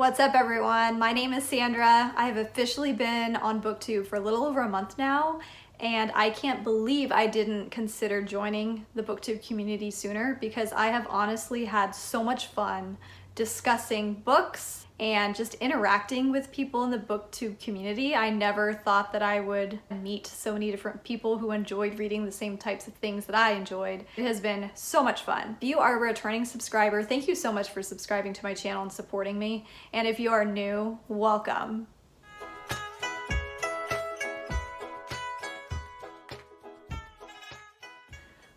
What's up, everyone? My name is Sandra. I have officially been on BookTube for a little over a month now, and I can't believe I didn't consider joining the BookTube community sooner because I have honestly had so much fun discussing books and just interacting with people in the BookTube community. I never thought that I would meet so many different people who enjoyed reading the same types of things that I enjoyed. It has been so much fun. If you are a returning subscriber, thank you so much for subscribing to my channel and supporting me. And if you are new, welcome.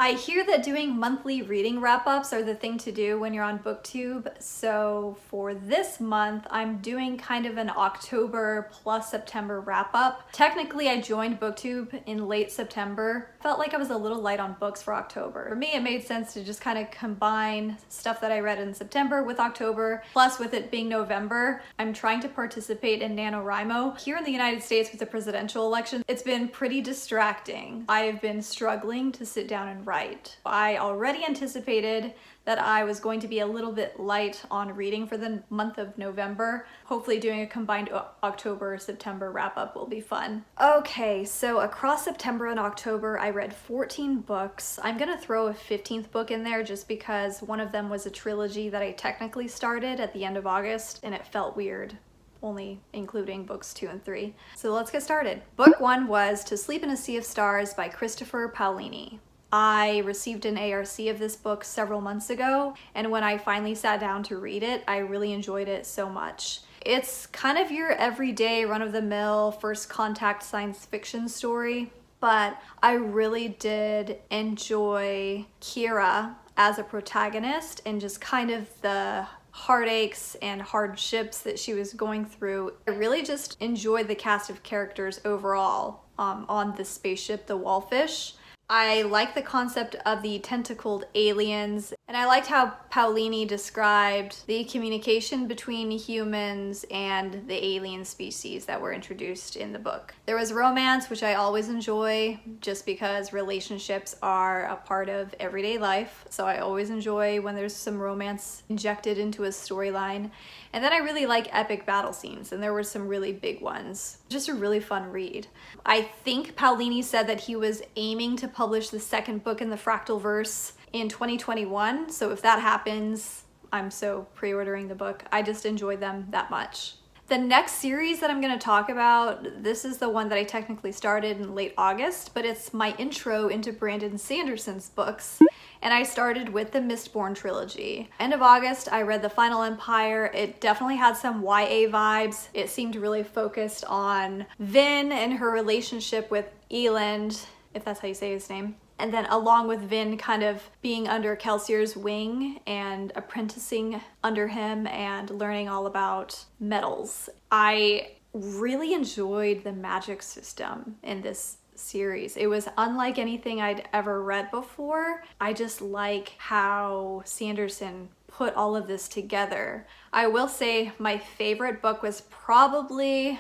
I hear that doing monthly reading wrap-ups are the thing to do when you're on BookTube, so for this month, I'm doing kind of an October plus September wrap-up. Technically, I joined BookTube in late September. Felt like I was a little light on books for October. For me, it made sense to just kind of combine stuff that I read in September with October, plus with it being November, I'm trying to participate in NaNoWriMo. Here in the United States with the presidential election, it's been pretty distracting. I have been struggling to sit down and write. I already anticipated that I was going to be a little bit light on reading for the month of November. Hopefully doing a combined October-September wrap-up will be fun. Okay, so across September and October, I read 14 books. I'm gonna throw a 15th book in there just because one of them was a trilogy that I technically started at the end of August, and it felt weird only including books 2 and 3. So let's get started. Book 1 was To Sleep in a Sea of Stars by Christopher Paolini. I received an ARC of this book several months ago, and when I finally sat down to read it, I really enjoyed it so much. It's kind of your everyday run-of-the-mill first contact science fiction story, but I really did enjoy Kira as a protagonist and just kind of the heartaches and hardships that she was going through. I really just enjoyed the cast of characters overall on the spaceship, the Wallfish. I like the concept of the tentacled aliens, and I liked how Paolini described the communication between humans and the alien species that were introduced in the book. There was romance, which I always enjoy just because relationships are a part of everyday life, so I always enjoy when there's some romance injected into a storyline. And then I really like epic battle scenes, and there were some really big ones. Just a really fun read. I think Paolini said that he was aiming to publish the second book in the Fractalverse in 2021, so if that happens, I'm so pre-ordering the book. I just enjoyed them that much. The next series that I'm going to talk about, this is the one that I technically started in late August, but it's my intro into Brandon Sanderson's books, and I started with the Mistborn trilogy. End of August, I read The Final Empire. It definitely had some YA vibes. It seemed really focused on Vin and her relationship with Eland, if that's how you say his name. And then along with Vin kind of being under Kelsier's wing and apprenticing under him and learning all about metals. I really enjoyed the magic system in this series. It was unlike anything I'd ever read before. I just like how Sanderson put all of this together. I will say my favorite book was probably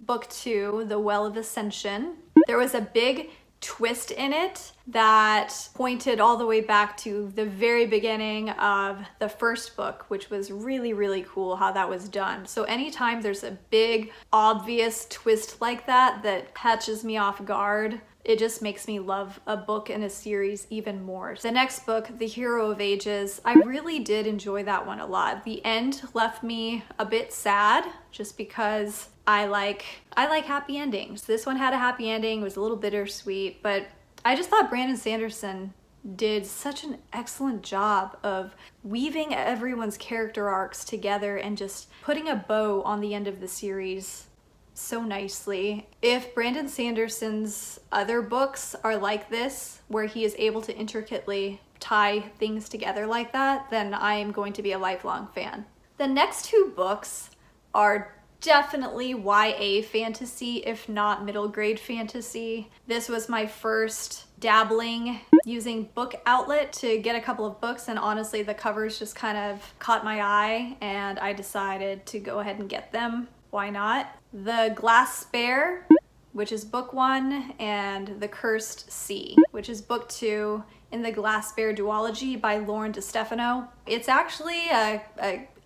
book 2, The Well of Ascension. There was a big twist in it that pointed all the way back to the very beginning of the first book, which was really, really cool how that was done. So anytime there's a big, obvious twist like that that catches me off guard, it just makes me love a book and a series even more. The next book, The Hero of Ages, I really did enjoy that one a lot. The end left me a bit sad just because I like happy endings. This one had a happy ending, it was a little bittersweet, but I just thought Brandon Sanderson did such an excellent job of weaving everyone's character arcs together and just putting a bow on the end of the series so nicely. If Brandon Sanderson's other books are like this, where he is able to intricately tie things together like that, then I am going to be a lifelong fan. The next 2 books are definitely YA fantasy, if not middle grade fantasy. This was my first dabbling using Book Outlet to get a couple of books, and honestly the covers just kind of caught my eye and I decided to go ahead and get them. Why not? The Glass Spare, which is book 1, and The Cursed Sea, which is book 2 in the Glass Bear duology by Lauren DeStefano. It's actually a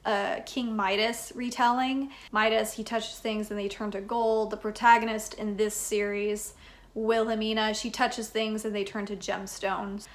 a King Midas retelling. Midas, he touches things and they turn to gold. The protagonist in this series, Wilhelmina, she touches things and they turn to gemstones.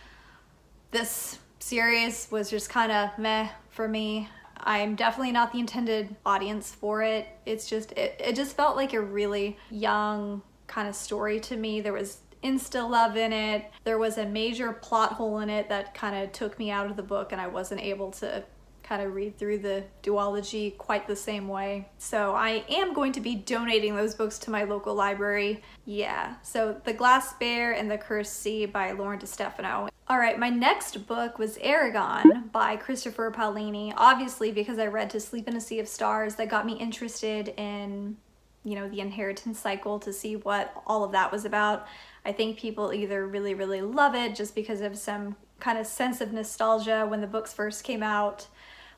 This series was just kind of meh for me. I'm definitely not the intended audience for it. It's just, it just felt like a really young kind of story to me. There was insta love in it. There was a major plot hole in it that kind of took me out of the book, and I wasn't able to kind of read through the duology quite the same way. So I am going to be donating those books to my local library. Yeah, so The Glass Bear and The Cursed Sea by Lauren DeStefano. All right, my next book was Eragon by Christopher Paolini. Obviously, because I read To Sleep in a Sea of Stars, that got me interested in, you know, the inheritance cycle, to see what all of that was about. I think people either really, really love it just because of some kind of sense of nostalgia when the books first came out.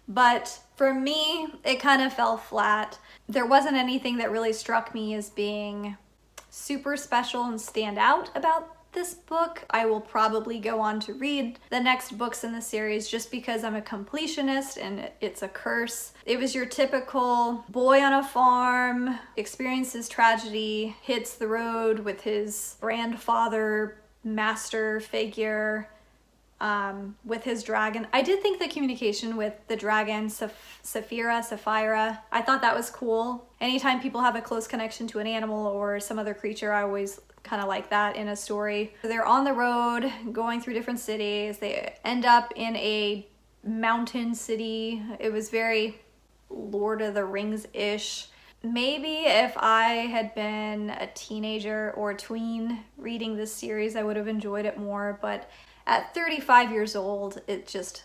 But for me, it kind of fell flat. There wasn't anything that really struck me as being super special and stand out about this book. I will probably go on to read the next books in the series just because I'm a completionist and it's a curse. It was your typical boy on a farm, experiences tragedy, hits the road with his grandfather, master figure, with his dragon. I did think the communication with the dragon, Sapphira, I thought that was cool. Anytime people have a close connection to an animal or some other creature, I always kind of like that in a story. They're on the road, going through different cities. They end up in a mountain city. It was very Lord of the Rings-ish. Maybe if I had been a teenager or a tween reading this series, I would have enjoyed it more, but at 35 years old, it just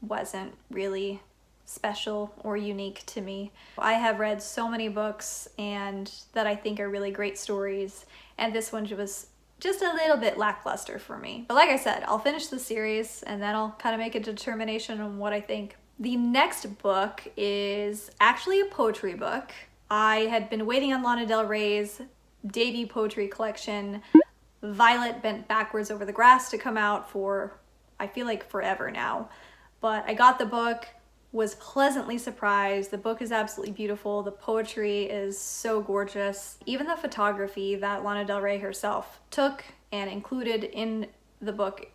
wasn't really special or unique to me. I have read so many books and that I think are really great stories, and this one was just a little bit lackluster for me. But like I said, I'll finish the series and then I'll kind of make a determination on what I think. The next book is actually a poetry book. I had been waiting on Lana Del Rey's debut poetry collection, Violet Bent Backwards Over the Grass, to come out for, I feel like, forever now. But I got the book, was pleasantly surprised. The book is absolutely beautiful. The poetry is so gorgeous. Even the photography that Lana Del Rey herself took and included in the book,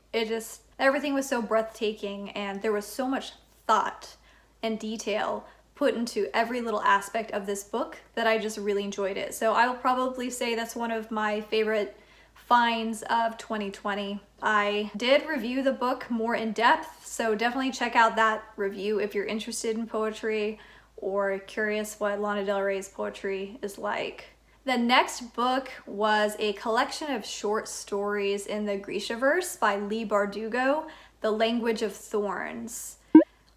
everything was so breathtaking, and there was so much thought and detail put into every little aspect of this book that I just really enjoyed it. So I will probably say that's one of my favorite finds of 2020. I did review the book more in depth, so definitely check out that review if you're interested in poetry or curious what Lana Del Rey's poetry is like. The next book was a collection of short stories in the Grishaverse by Leigh Bardugo, The Language of Thorns.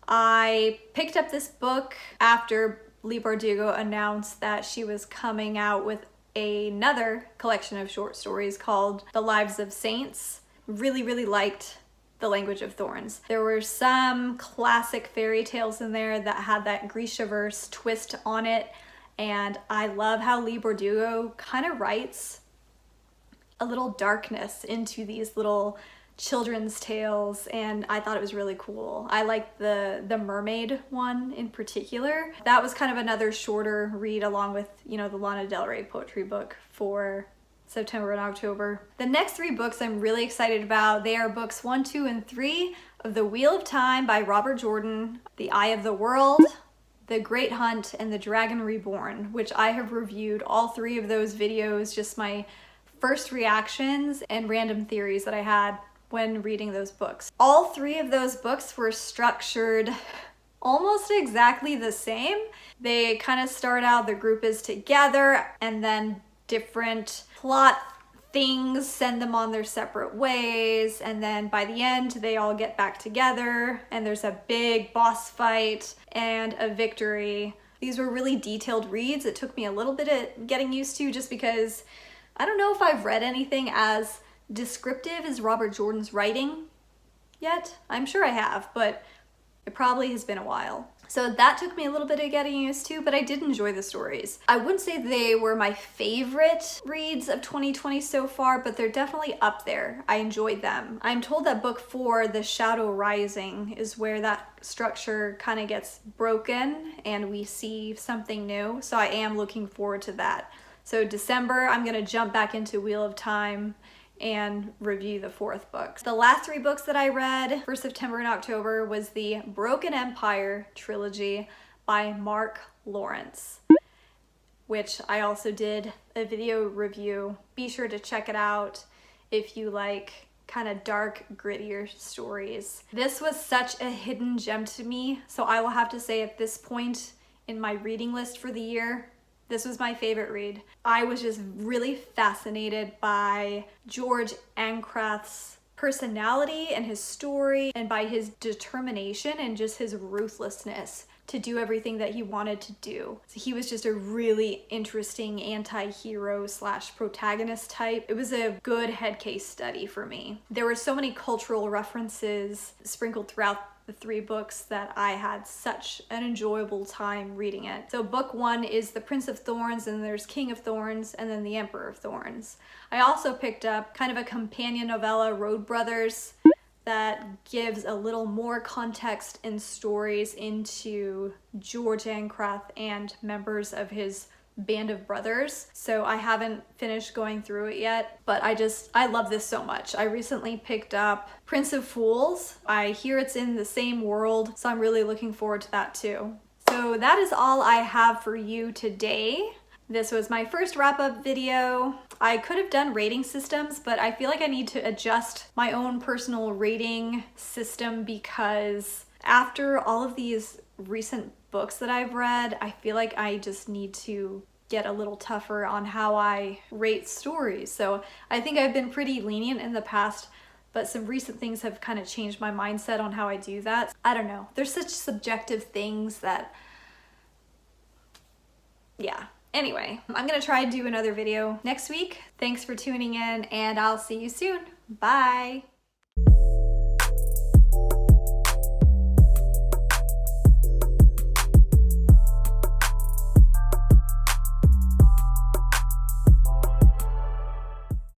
I picked up this book after Leigh Bardugo announced that she was coming out with another collection of short stories called The Lives of Saints. Really, really liked The Language of Thorns. There were some classic fairy tales in there that had that Grishaverse twist on it, and I love how Leigh Bardugo kind of writes a little darkness into these little children's tales, and I thought it was really cool. I liked the mermaid one in particular. That was kind of another shorter read along with, you know, the Lana Del Rey poetry book for September and October. The next three books I'm really excited about. They are books 1, 2, and 3 of The Wheel of Time by Robert Jordan, The Eye of the World, The Great Hunt, and The Dragon Reborn, which I have reviewed all three of those videos, just my first reactions and random theories that I had when reading those books. All three of those books were structured almost exactly the same. They kind of start out, the group is together, and then different plot things send them on their separate ways, and then by the end they all get back together and there's a big boss fight and a victory. These were really detailed reads. It took me a little bit of getting used to just because I don't know if I've read anything as descriptive as Robert Jordan's writing yet. I'm sure I have, but it probably has been a while. So that took me a little bit of getting used to, but I did enjoy the stories. I wouldn't say they were my favorite reads of 2020 so far, but they're definitely up there. I enjoyed them. I'm told that book 4, The Shadow Rising, is where that structure kind of gets broken and we see something new. So I am looking forward to that. So December, I'm gonna jump back into Wheel of Time and review the 4th book. The last 3 books that I read for September and October was the Broken Empire trilogy by Mark Lawrence, which I also did a video review. Be sure to check it out if you like kind of dark, grittier stories. This was such a hidden gem to me, so I will have to say at this point in my reading list for the year, this was my favorite read. I was just really fascinated by George Ancrath's personality and his story, and by his determination and just his ruthlessness to do everything that he wanted to do. So he was just a really interesting anti-hero / protagonist type. It was a good head case study for me. There were so many cultural references sprinkled throughout the 3 books that I had such an enjoyable time reading it. So book 1 is The Prince of Thorns, and there's King of Thorns, and then The Emperor of Thorns. I also picked up kind of a companion novella, Road Brothers, that gives a little more context and stories into George Ancrath and members of his band of brothers. So I haven't finished going through it yet, but I love this so much. I recently picked up Prince of Fools. I hear it's in the same world, so I'm really looking forward to that too. So that is all I have for you today. This was my first wrap-up video. I could have done rating systems, but I feel like I need to adjust my own personal rating system because after all of these recent books that I've read, I feel like I just need to get a little tougher on how I rate stories. So I think I've been pretty lenient in the past, but some recent things have kind of changed my mindset on how I do that. I don't know. There's such subjective things that, yeah. Anyway, I'm gonna try to do another video next week. Thanks for tuning in, and I'll see you soon. Bye.